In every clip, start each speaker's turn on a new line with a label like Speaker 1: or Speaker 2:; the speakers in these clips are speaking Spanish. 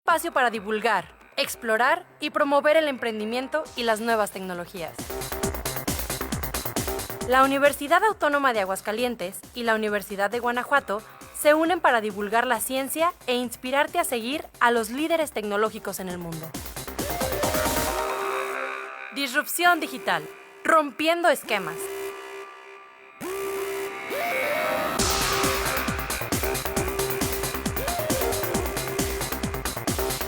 Speaker 1: Espacio para divulgar, explorar y promover el emprendimiento y las nuevas tecnologías. La Universidad Autónoma de Aguascalientes y la Universidad de Guanajuato se unen para divulgar la ciencia e inspirarte a seguir a los líderes tecnológicos en el mundo. Disrupción digital, rompiendo esquemas.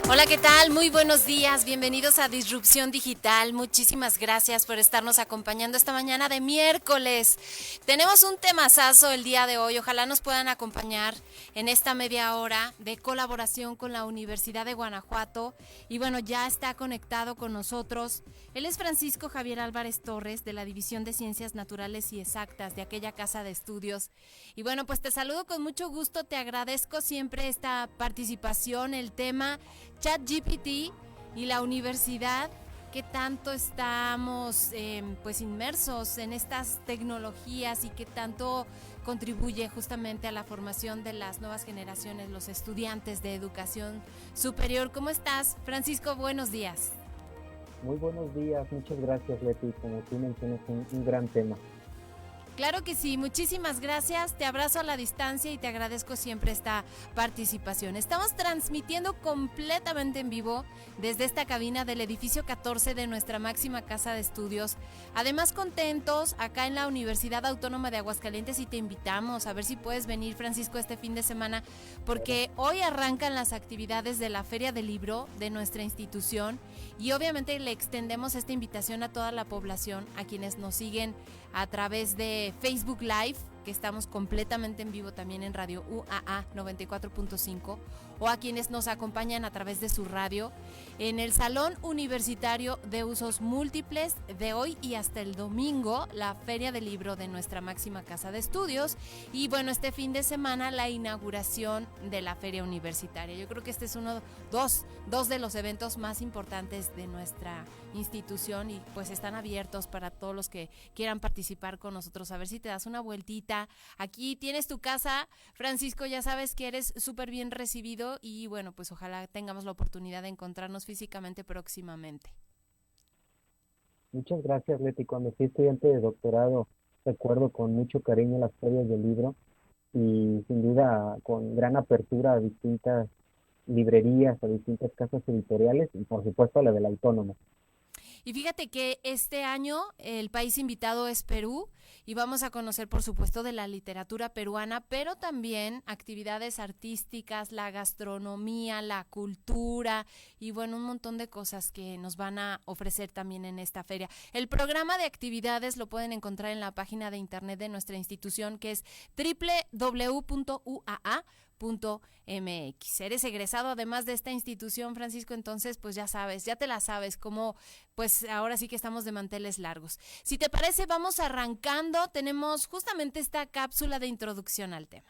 Speaker 2: Hola, ¿qué tal? Muy buenos días, bienvenidos a Disrupción Digital. Muchísimas gracias por estarnos acompañando esta mañana de miércoles. Tenemos un temazazo el día de hoy, ojalá nos puedan acompañar en esta media hora de colaboración con la Universidad de Guanajuato. Y bueno, ya está conectado con nosotros. Él es Francisco Javier Álvarez Torres, de la División de Ciencias Naturales y Exactas de aquella casa de estudios. Y bueno, pues te saludo con mucho gusto, te agradezco siempre esta participación, el tema ChatGPT y la universidad, qué tanto estamos pues inmersos en estas tecnologías y qué tanto contribuye justamente a la formación de las nuevas generaciones, los estudiantes de educación superior. ¿Cómo estás, Francisco? Buenos días.
Speaker 3: Muy buenos días, muchas gracias, Leti. Como tú mencionas, un gran tema.
Speaker 2: Claro que sí, muchísimas gracias, te abrazo a la distancia y te agradezco siempre esta participación. Estamos transmitiendo completamente en vivo desde esta cabina del edificio 14 de nuestra máxima casa de estudios. Además, contentos acá en la Universidad Autónoma de Aguascalientes y te invitamos a ver si puedes venir, Francisco, este fin de semana, porque hoy arrancan las actividades de la Feria del Libro de nuestra institución y obviamente le extendemos esta invitación a toda la población, a quienes nos siguen a través de Facebook Live, que estamos completamente en vivo también en Radio UAA 94.5, o a quienes nos acompañan a través de su radio, en el Salón Universitario de Usos Múltiples de hoy y hasta el domingo, la Feria del Libro de nuestra máxima casa de estudios, y bueno, este fin de semana la inauguración de la Feria Universitaria. Yo creo que este es dos de los eventos más importantes de nuestra institución y pues están abiertos para todos los que quieran participar con nosotros. A ver si te das una vueltita. Aquí tienes tu casa, Francisco, ya sabes que eres súper bien recibido y bueno, pues ojalá tengamos la oportunidad de encontrarnos físicamente próximamente.
Speaker 3: Muchas gracias, Leti. Cuando fui estudiante de doctorado, recuerdo con mucho cariño las ferias del libro y sin duda con gran apertura a distintas librerías, a distintas casas editoriales y por supuesto a la del Autónomo.
Speaker 2: Y fíjate que este año el país invitado es Perú y vamos a conocer, por supuesto, de la literatura peruana, pero también actividades artísticas, la gastronomía, la cultura y bueno, un montón de cosas que nos van a ofrecer también en esta feria. El programa de actividades lo pueden encontrar en la página de internet de nuestra institución, que es www.uaa.mx. Eres egresado además de esta institución, Francisco, entonces pues ya sabes, ya te la sabes, cómo pues ahora sí que estamos de manteles largos. Si te parece, vamos arrancando, tenemos justamente esta cápsula de introducción al tema.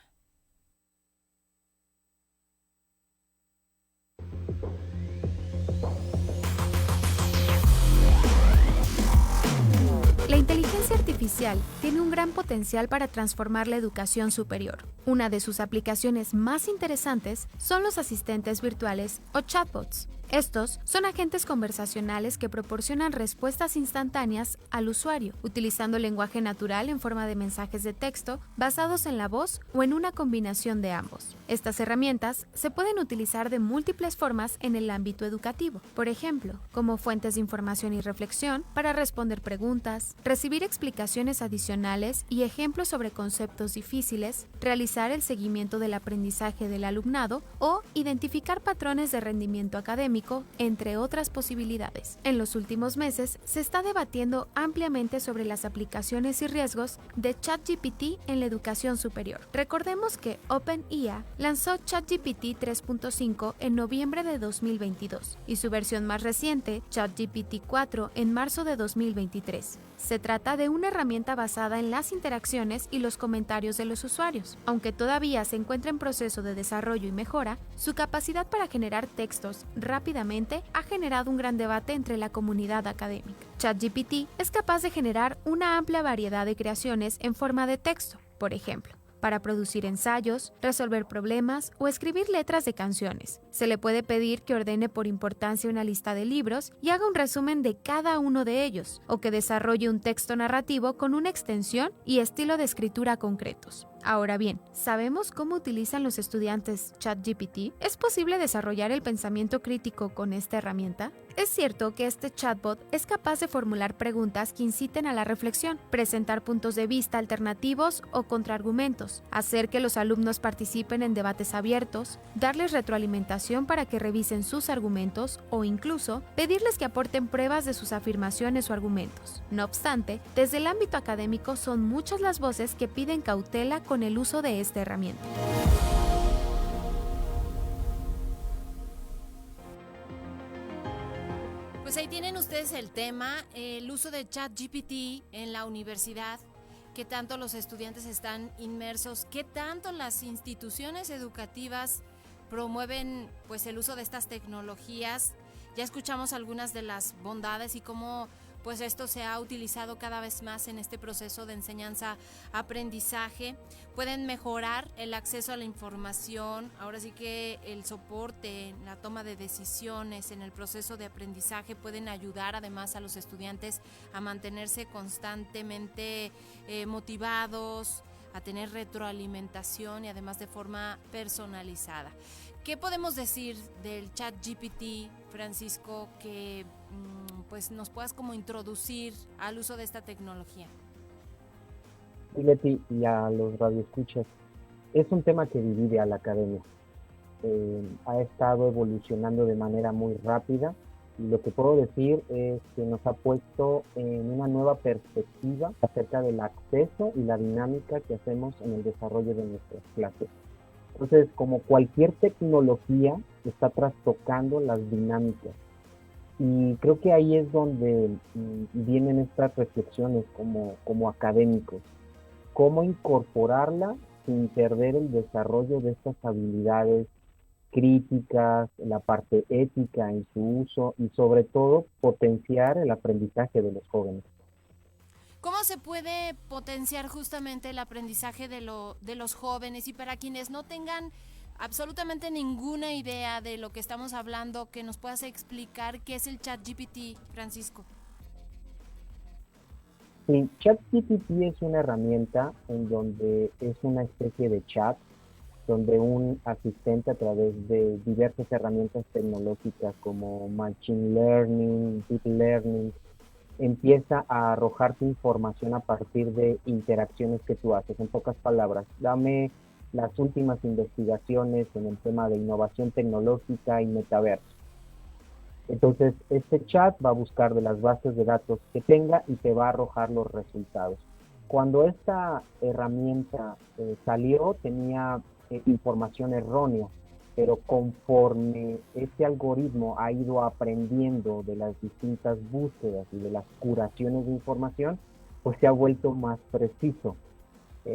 Speaker 4: La inteligencia artificial tiene un gran potencial para transformar la educación superior. Una de sus aplicaciones más interesantes son los asistentes virtuales o chatbots. Estos son agentes conversacionales que proporcionan respuestas instantáneas al usuario, utilizando lenguaje natural en forma de mensajes de texto basados en la voz o en una combinación de ambos. Estas herramientas se pueden utilizar de múltiples formas en el ámbito educativo, por ejemplo, como fuentes de información y reflexión para responder preguntas, recibir explicaciones adicionales y ejemplos sobre conceptos difíciles, realizar el seguimiento del aprendizaje del alumnado o identificar patrones de rendimiento académico, entre otras posibilidades. En los últimos meses se está debatiendo ampliamente sobre las aplicaciones y riesgos de ChatGPT en la educación superior. Recordemos que OpenAI lanzó ChatGPT 3.5 en noviembre de 2022 y su versión más reciente, ChatGPT 4, en marzo de 2023. Se trata de una herramienta basada en las interacciones y los comentarios de los usuarios. Aunque todavía se encuentra en proceso de desarrollo y mejora, su capacidad para generar textos rápidamente ha generado un gran debate entre la comunidad académica. ChatGPT es capaz de generar una amplia variedad de creaciones en forma de texto. Por ejemplo, para producir ensayos, resolver problemas o escribir letras de canciones. Se le puede pedir que ordene por importancia una lista de libros y haga un resumen de cada uno de ellos, o que desarrolle un texto narrativo con una extensión y estilo de escritura concretos. Ahora bien, ¿sabemos cómo utilizan los estudiantes ChatGPT? ¿Es posible desarrollar el pensamiento crítico con esta herramienta? Es cierto que este chatbot es capaz de formular preguntas que inciten a la reflexión, presentar puntos de vista alternativos o contraargumentos, hacer que los alumnos participen en debates abiertos, darles retroalimentación para que revisen sus argumentos o incluso pedirles que aporten pruebas de sus afirmaciones o argumentos. No obstante, desde el ámbito académico son muchas las voces que piden cautela con el uso de esta herramienta.
Speaker 2: Pues ahí tienen ustedes el tema, el uso de ChatGPT en la universidad, qué tanto los estudiantes están inmersos, qué tanto las instituciones educativas promueven pues el uso de estas tecnologías. Ya escuchamos algunas de las bondades y cómo pues esto se ha utilizado cada vez más en este proceso de enseñanza-aprendizaje. Pueden mejorar el acceso a la información, ahora sí que el soporte, la toma de decisiones en el proceso de aprendizaje pueden ayudar además a los estudiantes a mantenerse constantemente motivados, a tener retroalimentación y además de forma personalizada. ¿Qué podemos decir del ChatGPT, Francisco, que pues nos puedas como introducir al uso de esta tecnología?
Speaker 3: Y Leti, y a los radioescuchas, es un tema que divide a la academia. Ha estado evolucionando de manera muy rápida y lo que puedo decir es que nos ha puesto en una nueva perspectiva acerca del acceso y la dinámica que hacemos en el desarrollo de nuestras clases. Entonces, como cualquier tecnología, está trastocando las dinámicas. Y creo que ahí es donde vienen estas reflexiones como académicos. Cómo incorporarla sin perder el desarrollo de estas habilidades críticas, la parte ética en su uso y sobre todo potenciar el aprendizaje de los jóvenes.
Speaker 2: ¿Cómo se puede potenciar justamente el aprendizaje de los jóvenes? Y para quienes no tengan absolutamente ninguna idea de lo que estamos hablando, que nos puedas explicar qué es el ChatGPT, Francisco.
Speaker 3: Sí, ChatGPT es una herramienta en donde es una especie de chat, donde un asistente a través de diversas herramientas tecnológicas como Machine Learning, Deep Learning, empieza a arrojarte información a partir de interacciones que tú haces. En pocas palabras, dame las últimas investigaciones en el tema de innovación tecnológica y metaverso. Entonces, este chat va a buscar de las bases de datos que tenga y te va a arrojar los resultados. Cuando esta herramienta salió, tenía información errónea, pero conforme este algoritmo ha ido aprendiendo de las distintas búsquedas y de las curaciones de información, pues se ha vuelto más preciso.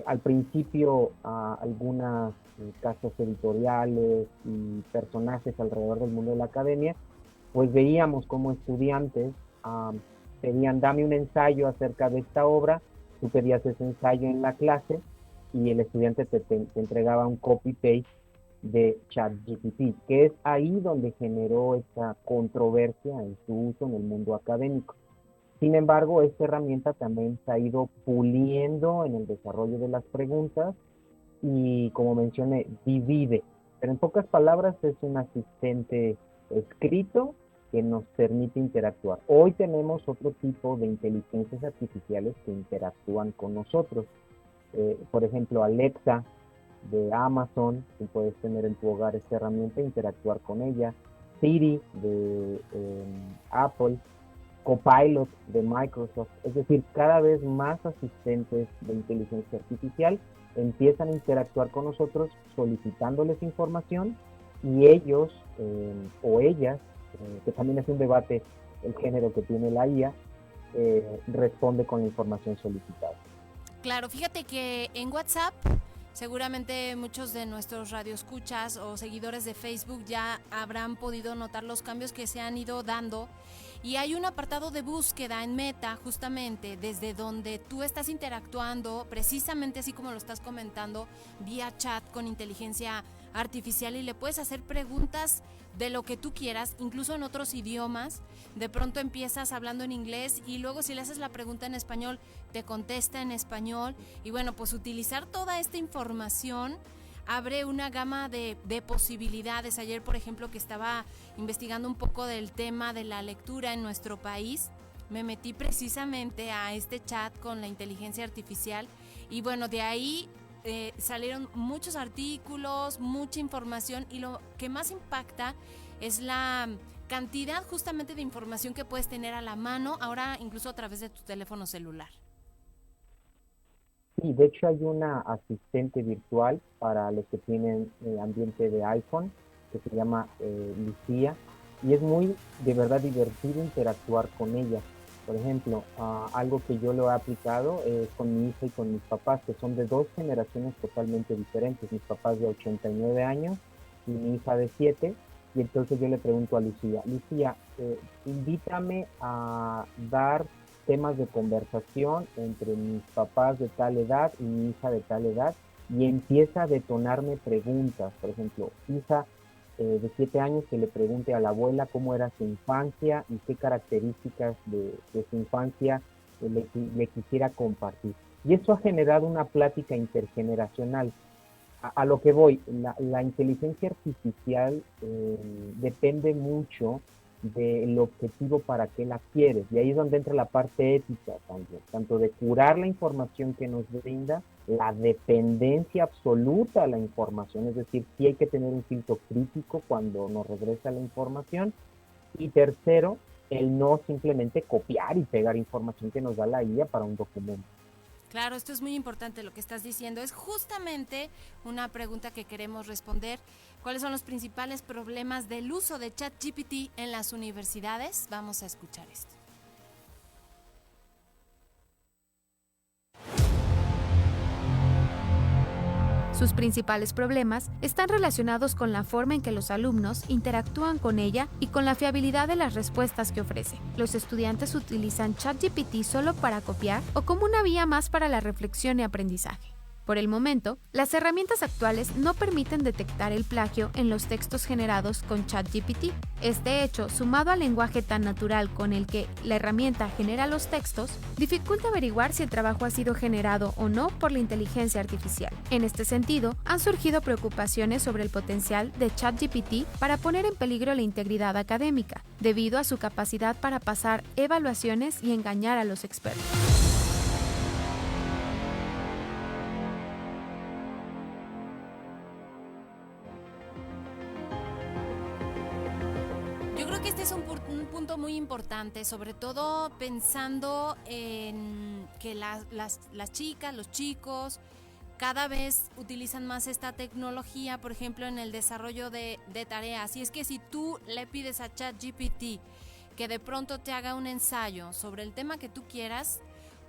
Speaker 3: Al principio, algunas casas editoriales y personajes alrededor del mundo de la academia, pues veíamos como estudiantes pedían, dame un ensayo acerca de esta obra, tú pedías ese ensayo en la clase y el estudiante te entregaba un copy-paste de ChatGPT, que es ahí donde generó esta controversia en su uso en el mundo académico. Sin embargo, esta herramienta también se ha ido puliendo en el desarrollo de las preguntas y, como mencioné, divide. Pero en pocas palabras es un asistente escrito que nos permite interactuar. Hoy tenemos otro tipo de inteligencias artificiales que interactúan con nosotros. Por ejemplo, Alexa de Amazon, tú puedes tener en tu hogar esta herramienta e interactuar con ella. Siri de Apple, Copilot de Microsoft. Es decir, cada vez más asistentes de inteligencia artificial empiezan a interactuar con nosotros solicitándoles información y ellos o ellas, que también es un debate el género que tiene la IA, responde con la información solicitada.
Speaker 2: Claro, fíjate que en WhatsApp seguramente muchos de nuestros radioescuchas o seguidores de Facebook ya habrán podido notar los cambios que se han ido dando y hay un apartado de búsqueda en Meta, justamente desde donde tú estás interactuando, precisamente así como lo estás comentando, vía chat con inteligencia artificial, y le puedes hacer preguntas de lo que tú quieras, incluso en otros idiomas. De pronto empiezas hablando en inglés y luego si le haces la pregunta en español, te contesta en español. Y bueno, pues utilizar toda esta información abre una gama de posibilidades. Ayer, por ejemplo, que estaba investigando un poco del tema de la lectura en nuestro país, me metí precisamente a este chat con la inteligencia artificial y bueno, de ahí salieron muchos artículos, mucha información, y lo que más impacta es la cantidad justamente de información que puedes tener a la mano, ahora incluso a través de tu teléfono celular.
Speaker 3: Sí, de hecho hay una asistente virtual para los que tienen ambiente de iPhone que se llama Lucía, y es muy de verdad divertido interactuar con ella. Por ejemplo, algo que yo lo he aplicado es con mi hija y con mis papás, que son de dos generaciones totalmente diferentes. Mis papás de 89 años y mi hija de 7. Y entonces yo le pregunto a Lucía, Lucía, invítame a dar temas de conversación entre mis papás de tal edad y mi hija de tal edad, y empieza a detonarme preguntas. Por ejemplo, hija de 7 años, que le pregunte a la abuela cómo era su infancia y qué características de su infancia le quisiera compartir. Y eso ha generado una plática intergeneracional. A lo que voy, la inteligencia artificial depende mucho del objetivo para qué la quieres, y ahí es donde entra la parte ética también, tanto de curar la información que nos brinda, la dependencia absoluta a la información, es decir, sí hay que tener un filtro crítico cuando nos regresa la información, y tercero, el no simplemente copiar y pegar información que nos da la IA para un documento.
Speaker 2: Claro, esto es muy importante lo que estás diciendo. Es justamente una pregunta que queremos responder. ¿Cuáles son los principales problemas del uso de ChatGPT en las universidades? Vamos a escuchar esto.
Speaker 4: Sus principales problemas están relacionados con la forma en que los alumnos interactúan con ella y con la fiabilidad de las respuestas que ofrece. Los estudiantes utilizan ChatGPT solo para copiar o como una vía más para la reflexión y aprendizaje. Por el momento, las herramientas actuales no permiten detectar el plagio en los textos generados con ChatGPT. Este hecho, sumado al lenguaje tan natural con el que la herramienta genera los textos, dificulta averiguar si el trabajo ha sido generado o no por la inteligencia artificial. En este sentido, han surgido preocupaciones sobre el potencial de ChatGPT para poner en peligro la integridad académica, debido a su capacidad para pasar evaluaciones y engañar a los expertos.
Speaker 2: Yo creo que este es un punto muy importante, sobre todo pensando en que las chicas, los chicos, cada vez utilizan más esta tecnología, por ejemplo, en el desarrollo de tareas. Y es que si tú le pides a ChatGPT que de pronto te haga un ensayo sobre el tema que tú quieras,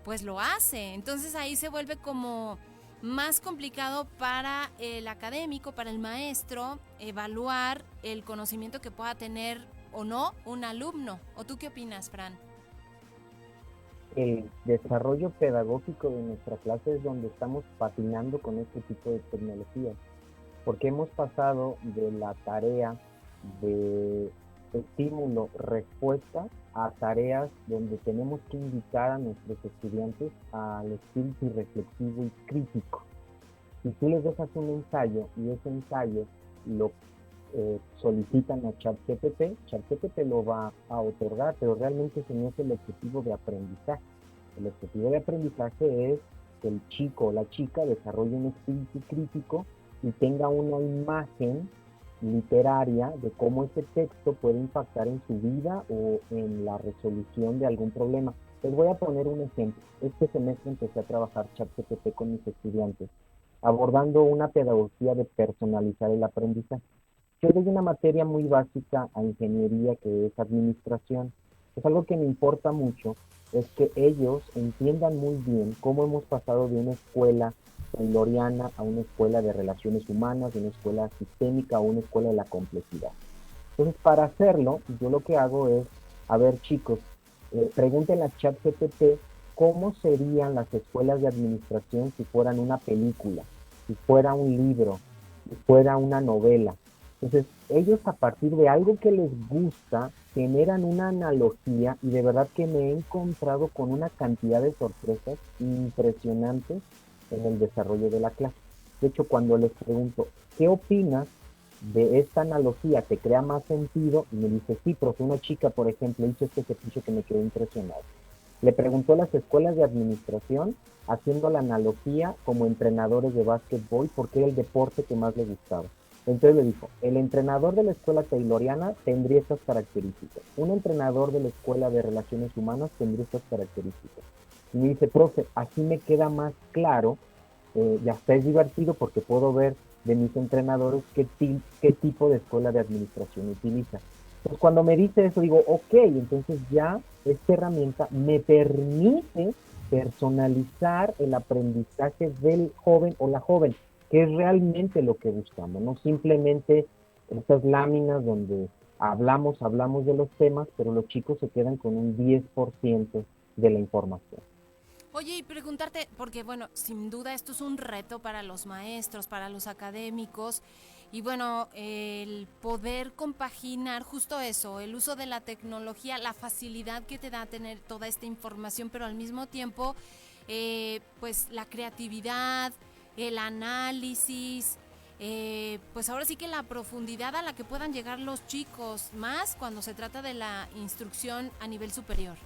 Speaker 2: pues lo hace. Entonces ahí se vuelve como más complicado para el académico, para el maestro, evaluar el conocimiento que pueda tener o no un alumno. ¿O tú qué opinas, Fran?
Speaker 3: El desarrollo pedagógico de nuestra clase es donde estamos patinando con este tipo de tecnologías, porque hemos pasado de la tarea de estímulo-respuesta a tareas donde tenemos que invitar a nuestros estudiantes al espíritu reflexivo y crítico. Si tú les dejas un ensayo y ese ensayo lo solicitan a ChatGPT lo va a otorgar, pero realmente ese no es el objetivo de aprendizaje. El objetivo de aprendizaje es que el chico o la chica desarrolle un espíritu crítico y tenga una imagen literaria de cómo ese texto puede impactar en su vida o en la resolución de algún problema. Les voy a poner un ejemplo. Este semestre empecé a trabajar ChatGPT con mis estudiantes, abordando una pedagogía de personalizar el aprendizaje. Yo doy una materia muy básica a ingeniería, que es administración. Es algo que me importa mucho, es que ellos entiendan muy bien cómo hemos pasado de una escuela tayloriana a una escuela de relaciones humanas, de una escuela sistémica a una escuela de la complejidad. Entonces, para hacerlo, yo lo que hago es a ver chicos, pregúntenle a ChatGPT cómo serían las escuelas de administración si fueran una película, si fuera un libro, si fuera una novela. Entonces, ellos a partir de algo que les gusta, generan una analogía y de verdad que me he encontrado con una cantidad de sorpresas impresionantes en el desarrollo de la clase. De hecho, cuando les pregunto, ¿qué opinas de esta analogía? ¿Te crea más sentido? Y me dice, sí, profe, una chica, por ejemplo, hizo este ejercicio que me quedó impresionado. Le preguntó a las escuelas de administración, haciendo la analogía como entrenadores de básquetbol, porque era el deporte que más le gustaba. Entonces le dijo, el entrenador de la escuela tayloriana tendría estas características. Un entrenador de la escuela de relaciones humanas tendría estas características. Y me dice, profe, así me queda más claro, y hasta es divertido porque puedo ver de mis entrenadores qué tipo de escuela de administración utiliza. Pues cuando me dice eso digo, ok, entonces ya esta herramienta me permite personalizar el aprendizaje del joven o la joven, que es realmente lo que buscamos, no simplemente estas láminas donde hablamos de los temas, pero los chicos se quedan con un 10% de la información.
Speaker 2: Oye, y preguntarte, porque bueno, sin duda esto es un reto para los maestros, para los académicos, y bueno, el poder compaginar justo eso, el uso de la tecnología, la facilidad que te da tener toda esta información, pero al mismo tiempo, pues la creatividad, el análisis, pues ahora sí que la profundidad a la que puedan llegar los chicos, más cuando se trata de la instrucción a nivel superior.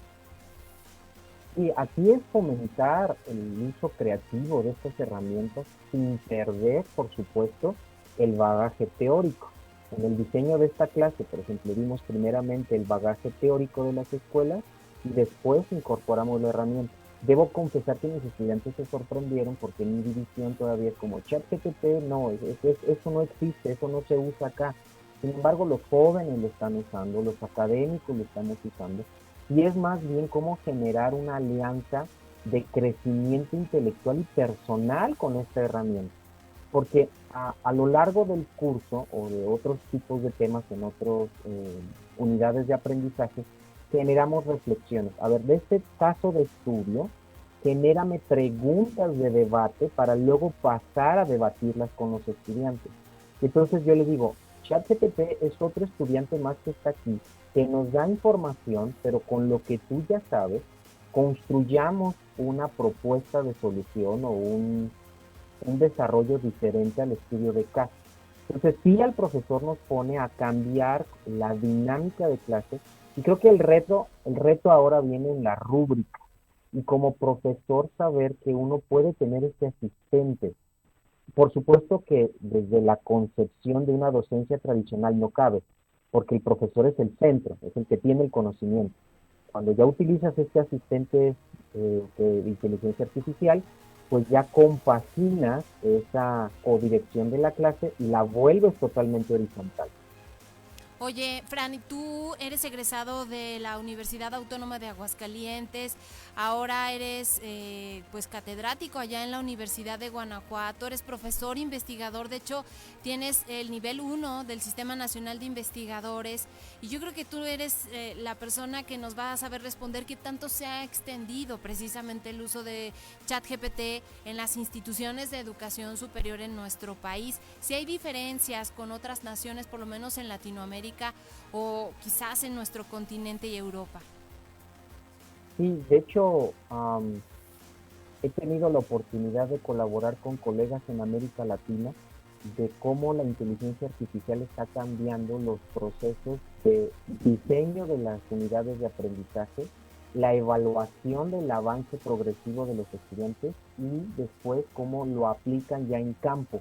Speaker 3: Y aquí es fomentar el uso creativo de estas herramientas sin perder, por supuesto, el bagaje teórico. En el diseño de esta clase, por ejemplo, vimos primeramente el bagaje teórico de las escuelas y después incorporamos la herramienta. Debo confesar que mis estudiantes se sorprendieron porque en mi división todavía es como ChatGPT, no, eso no existe, eso no se usa acá. Sin embargo, los jóvenes lo están usando, los académicos lo estamos usando, y es más bien cómo generar una alianza de crecimiento intelectual y personal con esta herramienta. Porque a lo largo del curso o de otros tipos de temas en otras unidades de aprendizaje, generamos reflexiones. A ver, de este caso de estudio, genérame preguntas de debate para luego pasar a debatirlas con los estudiantes. Entonces yo le digo, ChatGPT es otro estudiante más que está aquí, que nos da información, pero con lo que tú ya sabes, construyamos una propuesta de solución o un desarrollo diferente al estudio de caso. Entonces sí al profesor nos pone a cambiar la dinámica de clase y creo que el reto ahora viene en la rúbrica y como profesor saber que uno puede tener este asistente. Por supuesto que desde la concepción de una docencia tradicional no cabe, porque el profesor es el centro, es el que tiene el conocimiento. Cuando ya utilizas este asistente de inteligencia artificial, pues ya compaginas esa codirección de la clase y la vuelves totalmente horizontal.
Speaker 2: Oye, Fran, ¿y tú eres egresado de la Universidad Autónoma de Aguascalientes? Ahora eres pues catedrático allá en la Universidad de Guanajuato, eres profesor investigador, de hecho tienes el nivel 1 del Sistema Nacional de Investigadores y yo creo que tú eres la persona que nos va a saber responder qué tanto se ha extendido precisamente el uso de ChatGPT en las instituciones de educación superior en nuestro país. Si hay diferencias con otras naciones, por lo menos en Latinoamérica, o quizás en nuestro continente y Europa.
Speaker 3: Sí, de hecho, he tenido la oportunidad de colaborar con colegas en América Latina de cómo la inteligencia artificial está cambiando los procesos de diseño de las unidades de aprendizaje, la evaluación del avance progresivo de los estudiantes y después cómo lo aplican ya en campo.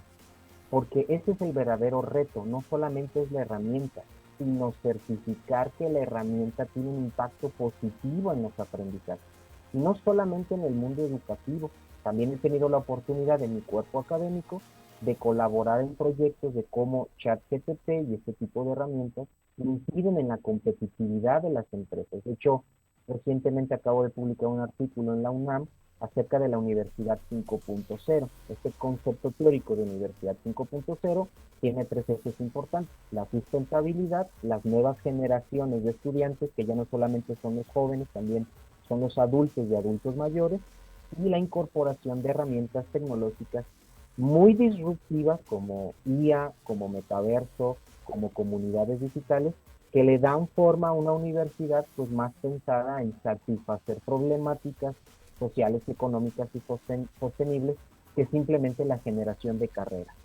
Speaker 3: Porque ese es el verdadero reto, no solamente es la herramienta, sino certificar que la herramienta tiene un impacto positivo en los aprendizajes. Y no solamente en el mundo educativo, también he tenido la oportunidad en mi cuerpo académico de colaborar en proyectos de cómo ChatGPT y este tipo de herramientas inciden en la competitividad de las empresas. De hecho, recientemente acabo de publicar un artículo en la UNAM acerca de la Universidad 5.0. Este concepto teórico de Universidad 5.0 tiene tres ejes importantes: la sustentabilidad, las nuevas generaciones de estudiantes, que ya no solamente son los jóvenes, también son los adultos y adultos mayores, y la incorporación de herramientas tecnológicas muy disruptivas como IA, como metaverso, como comunidades digitales, que le dan forma a una universidad pues más pensada en satisfacer problemáticas sociales, económicas y sostenibles que simplemente la generación de carreras.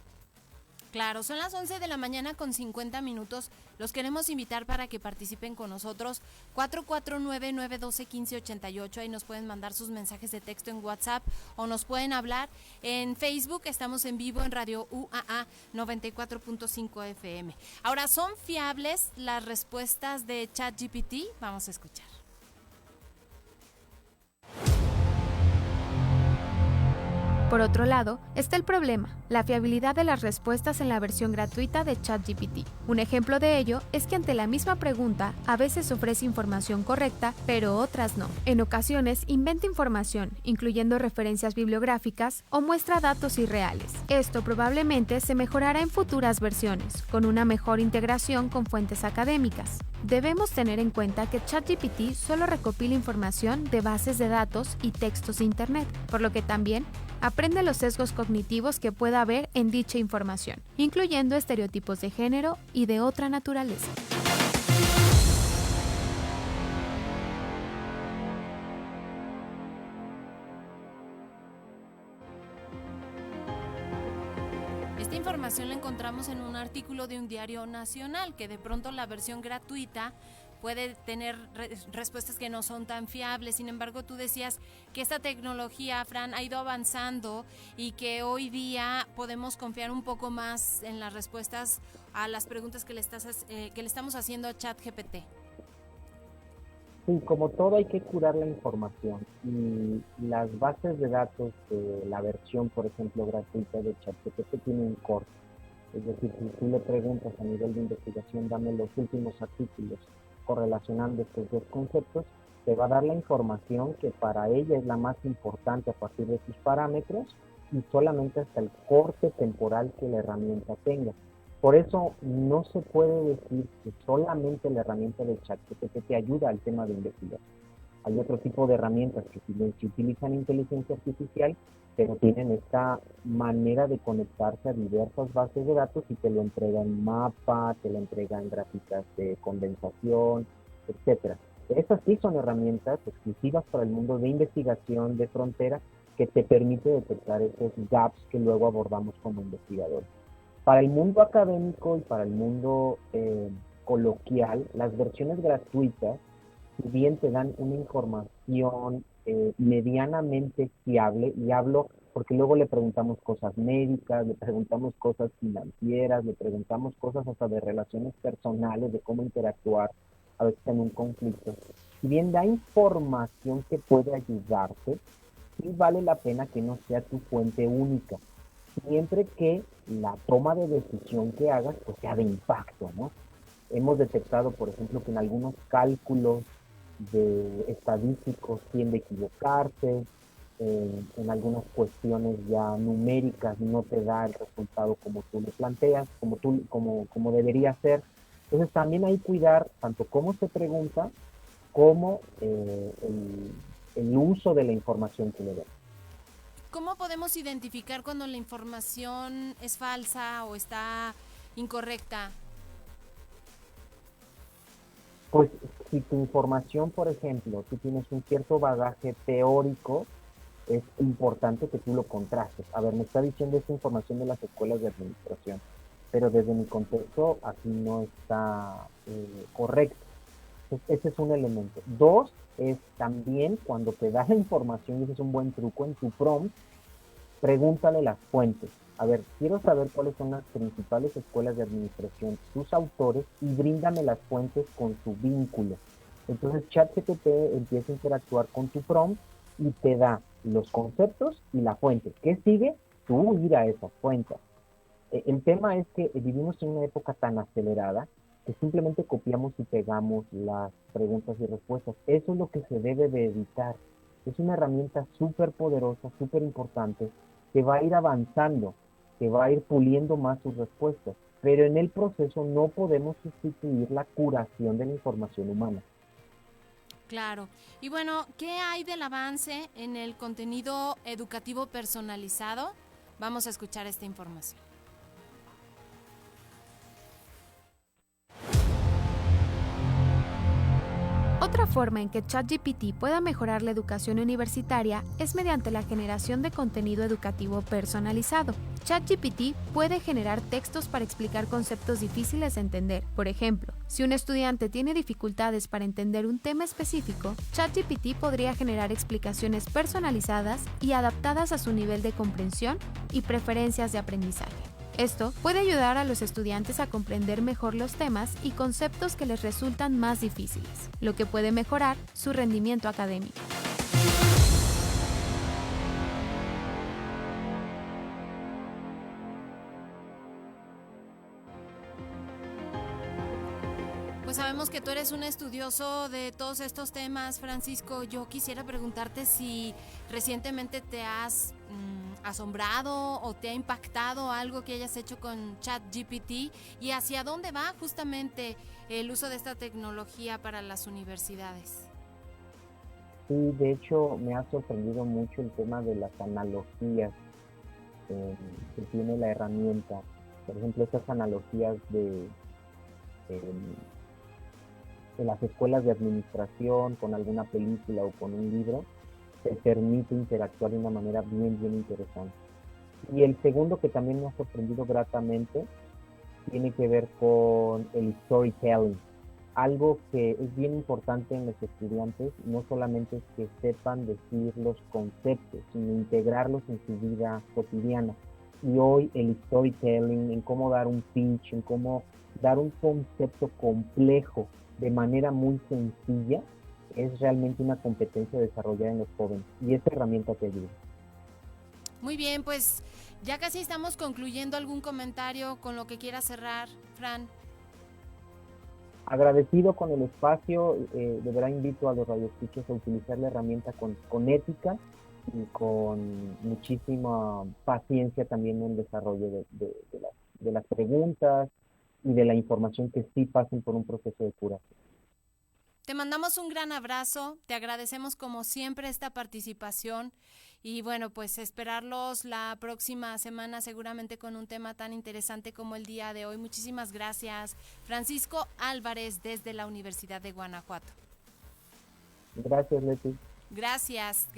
Speaker 2: Claro, son las 11 de la mañana con 50 minutos. Los queremos invitar para que participen con nosotros. 449-912-1588. Ahí nos pueden mandar sus mensajes de texto en WhatsApp o nos pueden hablar en Facebook. Estamos en vivo en Radio UAA 94.5 FM. Ahora, ¿son fiables las respuestas de ChatGPT? Vamos a escuchar.
Speaker 4: Por otro lado, está el problema, la fiabilidad de las respuestas en la versión gratuita de ChatGPT. Un ejemplo de ello es que ante la misma pregunta, a veces ofrece información correcta, pero otras no. En ocasiones, inventa información, incluyendo referencias bibliográficas o muestra datos irreales. Esto probablemente se mejorará en futuras versiones, con una mejor integración con fuentes académicas. Debemos tener en cuenta que ChatGPT solo recopila información de bases de datos y textos de Internet, por lo que también aprende los sesgos cognitivos que pueda haber en dicha información, incluyendo estereotipos de género y de otra naturaleza.
Speaker 2: Esta información la encontramos en un artículo de un diario nacional, que de pronto la versión gratuita puede tener respuestas que no son tan fiables. Sin embargo, tú decías que esta tecnología, Fran, ha ido avanzando y que hoy día podemos confiar un poco más en las respuestas a las preguntas que le estamos haciendo a ChatGPT.
Speaker 3: Sí, como todo hay que curar la información, y las bases de datos de la versión, por ejemplo, gratuita de ChatGPT tienen un corte. Es decir, si tú le preguntas a nivel de investigación, dame los últimos artículos correlacionando estos dos conceptos, te va a dar la información que para ella es la más importante a partir de sus parámetros y solamente hasta el corte temporal que la herramienta tenga. Por eso no se puede decir que solamente la herramienta de ChatGPT te ayuda al tema de investigación. Hay otro tipo de herramientas que utilizan inteligencia artificial, pero tienen esta manera de conectarse a diversas bases de datos y te lo entrega en mapa, te lo entrega en gráficas de condensación, etcétera. Estas sí son herramientas exclusivas para el mundo de investigación de frontera que te permite detectar esos gaps que luego abordamos como investigadores. Para el mundo académico y para el mundo coloquial, las versiones gratuitas, si bien te dan una información medianamente fiable, y hablo porque luego le preguntamos cosas médicas, le preguntamos cosas financieras, le preguntamos cosas hasta de relaciones personales, de cómo interactuar a veces en un conflicto. Si bien da información que puede ayudarte, sí vale la pena que no sea tu fuente única, siempre que la toma de decisión que hagas pues sea de impacto, ¿no? Hemos detectado, por ejemplo, que en algunos cálculos de estadísticos tiende a equivocarse, en algunas cuestiones ya numéricas no te da el resultado como tú le planteas, como debería ser. Entonces también hay que cuidar tanto cómo se pregunta como el uso de la información que le den.
Speaker 2: ¿Cómo podemos identificar cuando la información es falsa o está incorrecta?
Speaker 3: Pues si tu información, por ejemplo, tú tienes un cierto bagaje teórico, es importante que tú lo contrastes. A ver, me está diciendo esta información de las escuelas de administración, pero desde mi contexto aquí no está correcto. Entonces, ese es un elemento. Dos, es también cuando te da la información, y ese es un buen truco, en tu prompt, pregúntale las fuentes. A ver, quiero saber cuáles son las principales escuelas de administración, sus autores, y bríndame las fuentes con su vínculo. Entonces ChatGPT empieza a interactuar con tu prompt y te da los conceptos y la fuente. ¿Qué sigue? Tú ir a esa fuente. El tema es que vivimos en una época tan acelerada que simplemente copiamos y pegamos las preguntas y respuestas. Eso es lo que se debe de evitar. Es una herramienta súper poderosa, súper importante, que va a ir avanzando, que va a ir puliendo más sus respuestas, pero en el proceso no podemos sustituir la curación de la información humana.
Speaker 2: Claro. Y bueno, ¿qué hay del avance en el contenido educativo personalizado? Vamos a escuchar esta información.
Speaker 4: Otra forma en que ChatGPT pueda mejorar la educación universitaria es mediante la generación de contenido educativo personalizado. ChatGPT puede generar textos para explicar conceptos difíciles de entender. Por ejemplo, si un estudiante tiene dificultades para entender un tema específico, ChatGPT podría generar explicaciones personalizadas y adaptadas a su nivel de comprensión y preferencias de aprendizaje. Esto puede ayudar a los estudiantes a comprender mejor los temas y conceptos que les resultan más difíciles, lo que puede mejorar su rendimiento académico.
Speaker 2: Pues sabemos que tú eres un estudioso de todos estos temas, Francisco. Yo quisiera preguntarte si recientemente te has asombrado o te ha impactado algo que hayas hecho con ChatGPT y hacia dónde va justamente el uso de esta tecnología para las universidades.
Speaker 3: Sí, de hecho me ha sorprendido mucho el tema de las analogías que tiene la herramienta. Por ejemplo, estas analogías em, de las escuelas de administración con alguna película o con un libro, te permite interactuar de una manera bien interesante. Y el segundo que también me ha sorprendido gratamente tiene que ver con el storytelling. Algo que es bien importante en los estudiantes, no solamente es que sepan decir los conceptos, sino integrarlos en su vida cotidiana. Y hoy el storytelling, en cómo dar un pitch, en cómo dar un concepto complejo de manera muy sencilla, es realmente una competencia desarrollada en los jóvenes. Y esta herramienta te ayuda.
Speaker 2: Muy bien, pues ya casi estamos concluyendo. ¿Algún comentario con lo que quieras cerrar, Fran?
Speaker 3: Agradecido con el espacio, de verdad invito a los radioescuchas a utilizar la herramienta con ética y con muchísima paciencia también en el desarrollo de las preguntas y de la información que sí pasen por un proceso de curación.
Speaker 2: Te mandamos un gran abrazo, te agradecemos como siempre esta participación y bueno, pues esperarlos la próxima semana seguramente con un tema tan interesante como el día de hoy. Muchísimas gracias, Francisco Álvarez desde la Universidad de Guanajuato.
Speaker 3: Gracias, Leti.
Speaker 2: Gracias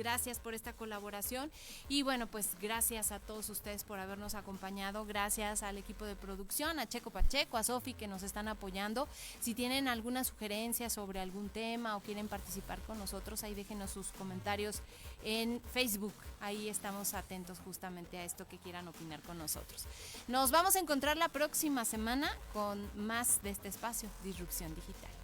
Speaker 2: por esta colaboración y bueno, pues gracias a todos ustedes por habernos acompañado, gracias al equipo de producción, a Checo Pacheco, a Sofi que nos están apoyando. Si tienen alguna sugerencia sobre algún tema o quieren participar con nosotros, ahí déjenos sus comentarios en Facebook, ahí estamos atentos justamente a esto que quieran opinar con nosotros. Nos vamos a encontrar la próxima semana con más de este espacio, Disrupción Digital.